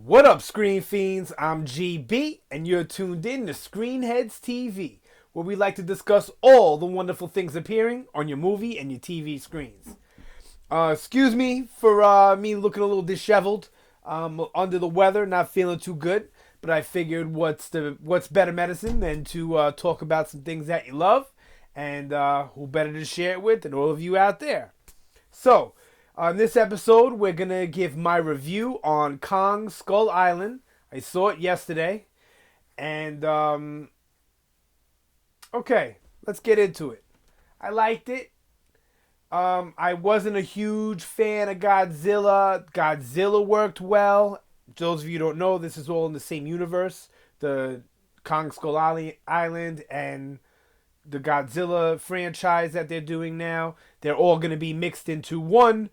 What up, Screen Fiends? I'm GB, and you're tuned in to Headz TV, where we like to discuss all the wonderful things appearing on your movie and your TV screens. Excuse me for me looking a little disheveled. Under the weather, not feeling too good, but I figured what's better medicine than to talk about some things that you love, and who better to share it with than all of you out there. So, on this episode, we're going to give my review on Kong Skull Island. I saw it yesterday. And, okay, let's get into it. I liked it. I wasn't a huge fan of Godzilla. Godzilla worked well. Those of you who don't know, this is all in the same universe. The Kong Skull Island and the Godzilla franchise that they're doing now, they're all going to be mixed into one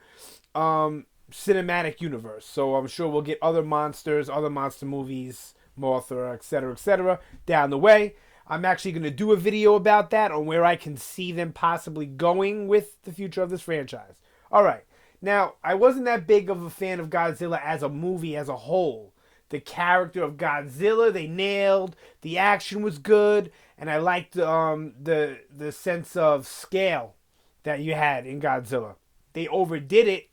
cinematic universe. So I'm sure we'll get other monsters, other monster movies, Mothra, etc., down the way. I'm actually going to do a video about that on where I can see them possibly going with the future of this franchise. All right. Now, I wasn't that big of a fan of Godzilla as a movie as a whole. The character of Godzilla, they nailed. The action was good, and I liked the sense of scale that you had in Godzilla. They overdid it.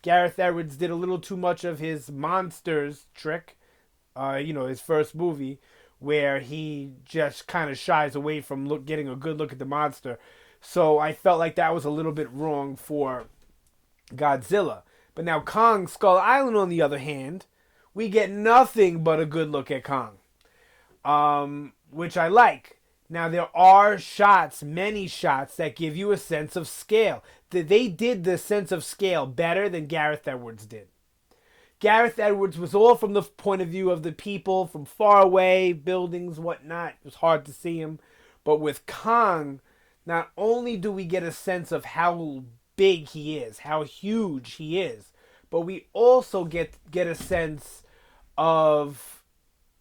Gareth Edwards did a little too much of his monsters trick, his first movie, where he just kind of shies away from getting a good look at the monster. So I felt like that was a little bit wrong for Godzilla. But now Kong Skull Island, on the other hand, we get nothing but a good look at Kong, which I like. Now, there are shots, many shots, that give you a sense of scale. They did the sense of scale better than Gareth Edwards did. Gareth Edwards was all from the point of view of the people from far away, buildings, whatnot. It was hard to see him. But with Kong, not only do we get a sense of how big he is, how huge he is, but we also get a sense of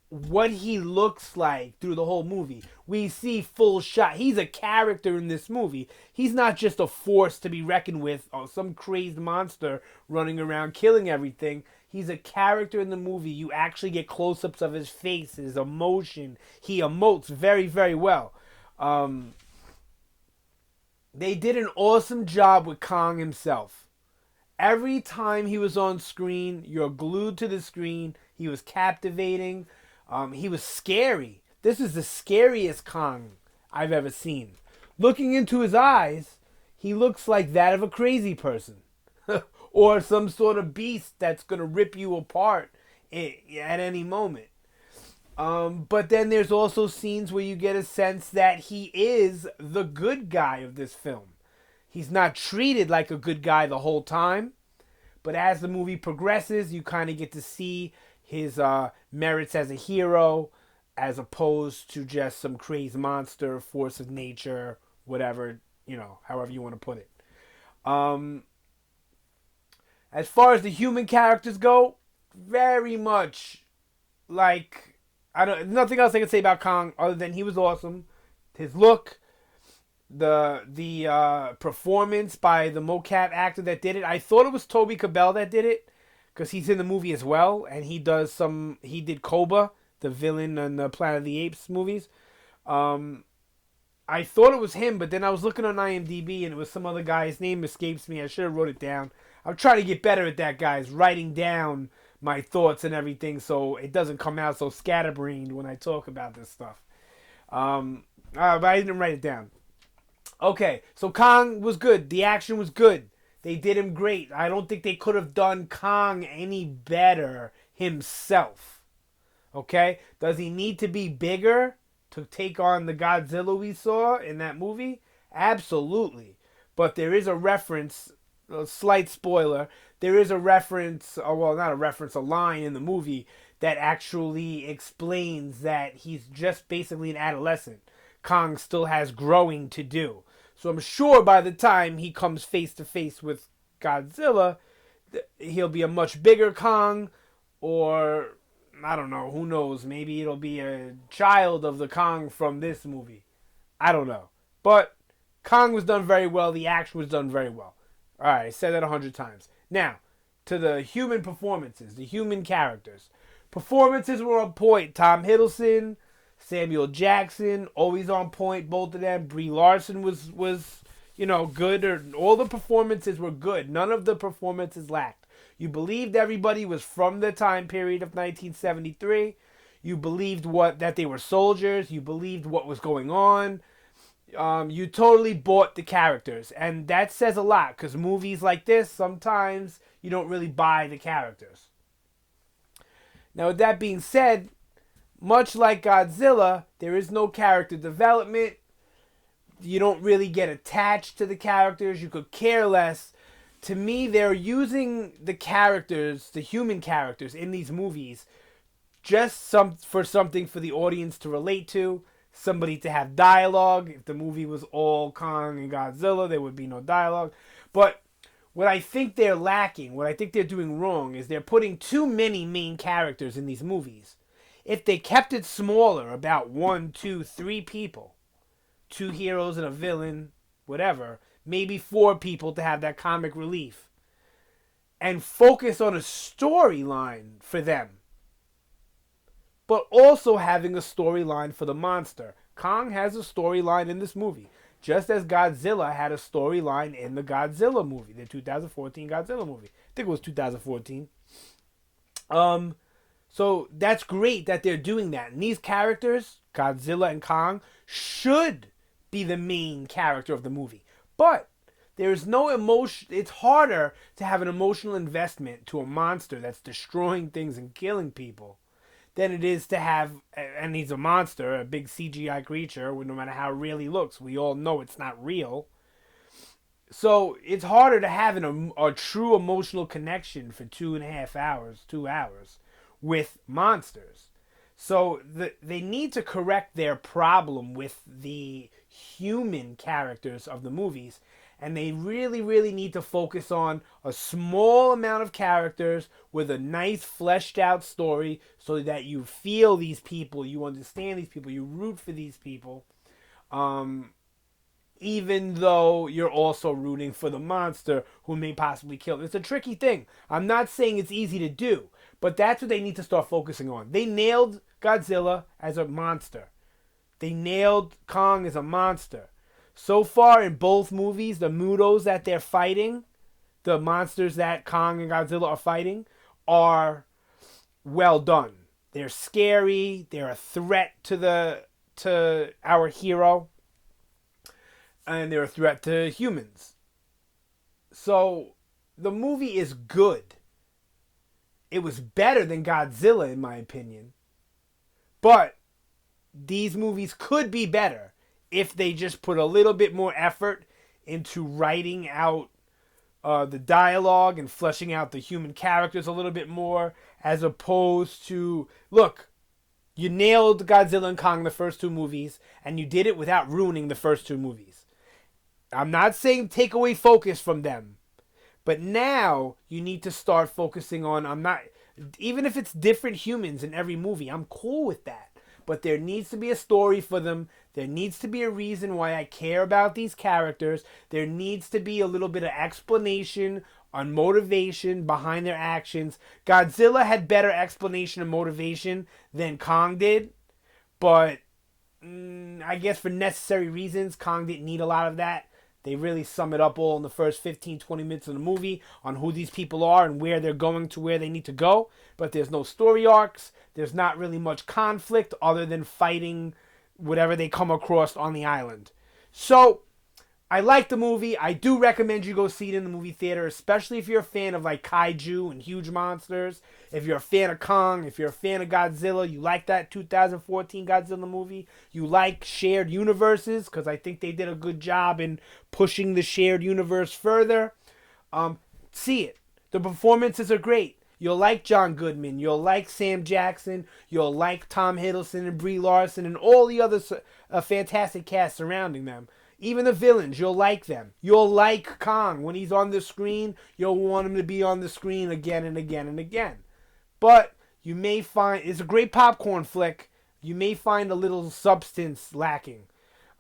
what he looks like through the whole movie. We see full shot. He's a character in this movie. He's not just a force to be reckoned with or some crazed monster running around killing everything. He's a character in the movie. You actually get close-ups of his face, his emotion. He emotes very, very well. They did an awesome job with Kong himself. Every time he was on screen, you're glued to the screen. He was captivating. He was scary. This is the scariest Kong I've ever seen. Looking into his eyes, he looks like that of a crazy person. Or some sort of beast that's going to rip you apart at any moment. But then there's also scenes where you get a sense that he is the good guy of this film. He's not treated like a good guy the whole time. But as the movie progresses, you kind of get to see his merits as a hero, as opposed to just some crazy monster, force of nature, whatever, however you want to put it. As far as the human characters go, very much like, nothing else I can say about Kong other than he was awesome. His look, the performance by the mocap actor that did it. I thought it was Toby Cabell that did it, because he's in the movie as well, and he did Koba, the villain in the Planet of the Apes movies. I thought it was him, but then I was looking on IMDb, and it was some other guy. His name escapes me. I should have wrote it down. I'm trying to get better at that, guys, writing down my thoughts and everything, so it doesn't come out so scatterbrained when I talk about this stuff. But I didn't write it down. Okay, so Kong was good. The action was good. They did him great. I don't think they could have done Kong any better himself. Okay? Does he need to be bigger to take on the Godzilla we saw in that movie? Absolutely. But there is a reference, a slight spoiler, there is a reference, not a reference, a line in the movie that actually explains that he's just basically an adolescent. Kong still has growing to do. So I'm sure by the time he comes face to face with Godzilla, he'll be a much bigger Kong, or I don't know, who knows, maybe it'll be a child of the Kong from this movie. I don't know. But Kong was done very well, the action was done very well. Alright, I said that 100 times. Now, to the human performances, the human characters. Performances were on point. Tom Hiddleston, Samuel Jackson, always on point. Both of them. Brie Larson was good. All the performances were good. None of the performances lacked. You believed everybody was from the time period of 1973. You believed that they were soldiers. You believed what was going on. You totally bought the characters. And that says a lot, because movies like this, sometimes you don't really buy the characters. Now, with that being said, much like Godzilla, there is no character development. You don't really get attached to the characters. You could care less. To me, they're using the characters, the human characters in these movies, just for something for the audience to relate to, somebody to have dialogue. If the movie was all Kong and Godzilla, there would be no dialogue. But what I think they're lacking, what I think they're doing wrong, is they're putting too many main characters in these movies. If they kept it smaller, about 1, 2, 3 people, 2 heroes and a villain, whatever, maybe 4 people to have that comic relief, and focus on a storyline for them, but also having a storyline for the monster. Kong has a storyline in this movie, just as Godzilla had a storyline in the Godzilla movie, the 2014 Godzilla movie. I think it was 2014. So that's great that they're doing that. And these characters, Godzilla and Kong, should be the main character of the movie. But there's no emotion. It's harder to have an emotional investment to a monster that's destroying things and killing people than it is to have, and he's a monster, a big CGI creature, no matter how real he looks. We all know it's not real. So it's harder to have a true emotional connection for 2.5 hours, 2 hours, with monsters. So they need to correct their problem with the human characters of the movies. And they really, really need to focus on a small amount of characters with a nice fleshed out story so that you feel these people, you understand these people, you root for these people, even though you're also rooting for the monster who may possibly kill them. It's a tricky thing. I'm not saying it's easy to do, but that's what they need to start focusing on. They nailed Godzilla as a monster. They nailed Kong as a monster. So far in both movies, the Mutos that they're fighting, the monsters that Kong and Godzilla are fighting, are well done. They're scary. They're a threat to our hero, and they're a threat to humans. So the movie is good. It was better than Godzilla, in my opinion. But these movies could be better if they just put a little bit more effort into writing out the dialogue and fleshing out the human characters a little bit more, as opposed to, look, you nailed Godzilla and Kong in the first 2 movies, and you did it without ruining the first 2 movies. I'm not saying take away focus from them, but now you need to start focusing on, even if it's different humans in every movie, I'm cool with that. But there needs to be a story for them. There needs to be a reason why I care about these characters. There needs to be a little bit of explanation on motivation behind their actions. Godzilla had better explanation and motivation than Kong did. But I guess for necessary reasons, Kong didn't need a lot of that. They really sum it up all in the first 15, 20 minutes of the movie on who these people are and where they're going to where they need to go. But there's no story arcs. There's not really much conflict other than fighting whatever they come across on the island. So I like the movie. I do recommend you go see it in the movie theater, especially if you're a fan of like kaiju and huge monsters. If you're a fan of Kong, if you're a fan of Godzilla, you like that 2014 Godzilla movie, you like shared universes, because I think they did a good job in pushing the shared universe further, see it. The performances are great. You'll like John Goodman, you'll like Sam Jackson, you'll like Tom Hiddleston and Brie Larson and all the other fantastic cast surrounding them. Even the villains, you'll like them. You'll like Kong. When he's on the screen, you'll want him to be on the screen again and again and again. But you may find, it's a great popcorn flick, you may find a little substance lacking.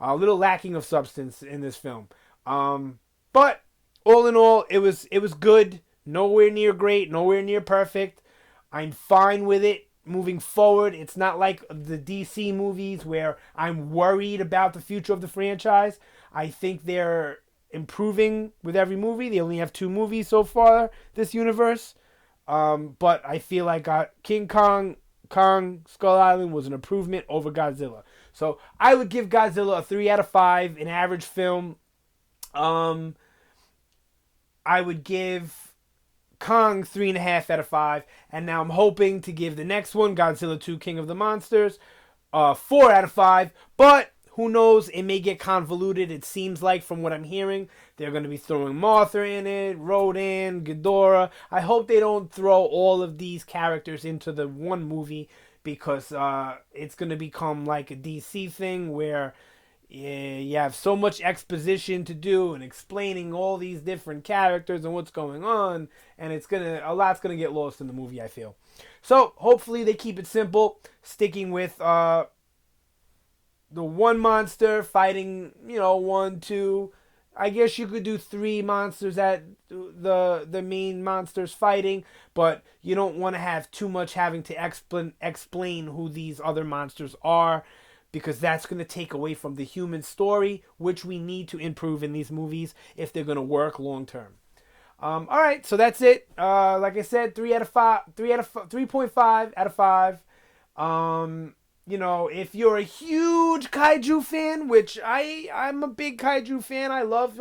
A little lacking of substance in this film. But all in all, it was good. Nowhere near great, nowhere near perfect. I'm fine with it moving forward. It's not like the DC movies where I'm worried about the future of the franchise. I think they're improving with every movie. They only have 2 movies so far this universe. But I feel like Kong Skull Island was an improvement over Godzilla. So I would give Godzilla a 3 out of 5, an average film. I would give Kong 3.5 out of 5, and now I'm hoping to give the next one, Godzilla 2 King of the Monsters, 4 out of 5. But who knows? It may get convoluted. It seems like, from what I'm hearing, they're going to be throwing Mothra in it, Rodan, Ghidorah. I hope they don't throw all of these characters into the one movie, because it's going to become like a DC thing where you have so much exposition to do and explaining all these different characters and what's going on, and a lot's gonna get lost in the movie, I feel. So hopefully they keep it simple, sticking with the one monster fighting, 1, 2. I guess you could do 3 monsters that the main monsters fighting, but you don't want to have too much having to explain who these other monsters are, because that's going to take away from the human story, which we need to improve in these movies if they're going to work long term. All right, so that's it. Like I said, 3.5 out of 5. If you're a huge kaiju fan, which I'm a big kaiju fan, I love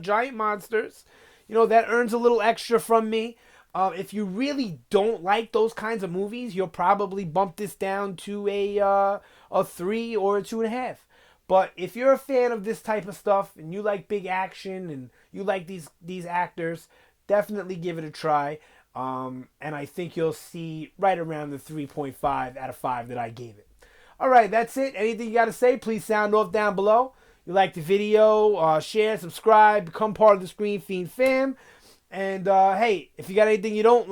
giant monsters. That earns a little extra from me. If you really don't like those kinds of movies, you'll probably bump this down to a 3 or a 2.5. But if you're a fan of this type of stuff and you like big action and you like these actors, definitely give it a try. And I think you'll see right around the 3.5 out of 5 that I gave it. All right, that's it. Anything you got to say, please sound off down below. You like the video, share, subscribe, become part of the Screen Fiend fam. And hey, if you got anything you don't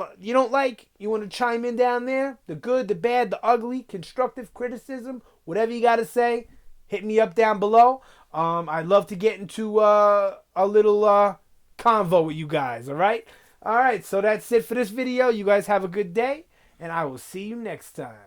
like, you want to chime in down there, the good, the bad, the ugly, constructive criticism, whatever you got to say, hit me up down below. I'd love to get into a little convo with you guys. All right, so that's it for this video. You guys have a good day, and I will see you next time.